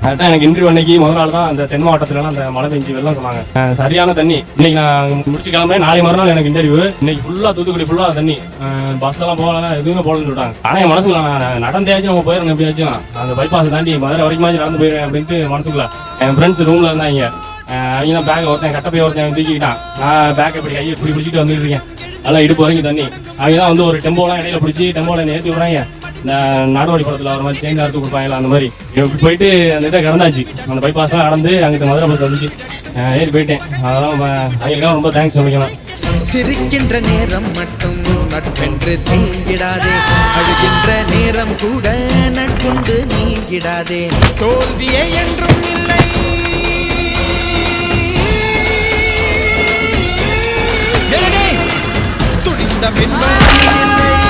கரெக்டாக எனக்கு இன்டர்வியூ அன்னைக்கு முதல் நாள் தான் அந்த தென் மாவட்டத்துலலாம் அந்த மழை பெஞ்சு வெள்ளம் சொன்னாங்க. சரியான தண்ணி. இன்னைக்கு நான் முடிச்சு கிளம்புறேன், நாளை மறுநாள் எனக்கு இன்டர்வியூ. இன்னைக்கு ஃபுல்லாக தூத்துக்குடி ஃபுல்லாக தண்ணி. பஸ் எல்லாம் போகலாம், எதுவுமே போகலன்னு சொல்லிட்டாங்க. ஆனால் என் மனசுக்குள்ள நான் நடந்தேச்சும் நம்ம போயிடணும், எப்படியாச்சும் அந்த பைபாஸ் தாண்டி மதுரை வரைக்கும் நடந்து போயிடுவேன் அப்படின்ட்டு மனசுக்குள்ள. என் ஃப்ரெண்ட்ஸ் ரூம்ல இருந்தாங்க. அவங்க தான் பேக் ஒருத்தன் கட்டப்பை ஒருத்தன் தூக்கிக்கிட்டான். நான் பேக் இப்படி கையை இப்படி பிடிச்சிட்டு வந்துட்டு இருக்கேன். அதெல்லாம் இடுப்பு வரைக்கும் தண்ணி. அவங்க தான் வந்து ஒரு டெம்போலாம் இடையில பிடிச்சி டெம்போல ஏற்றி விடுறாங்க. இந்த நாடோடி படத்தில் ஒரு மாதிரி சேர்ந்து அறுத்து கொடுப்பாங்களா அந்த மாதிரி. இப்படி போயிட்டு அந்த இதை கிடந்தாச்சு. அந்த பைபாஸ்லாம் நடந்து அங்கிட்ட மதுரை பஸ் வந்துச்சு, ஏறி போயிட்டேன். அதெல்லாம் அவங்களுக்கெல்லாம் ரொம்ப தேங்க்ஸ் சொல்லிக்கலாம். சிரிக்கின்ற நேரம் மட்டும் நட்பென்று தீங்கிடாதே, அழுகின்ற நேரம் கூட நட்புண்டு நீங்கிடாதே. தோல்வியே என்றும் இல்லை, துணிந்த பின்பு இல்லை.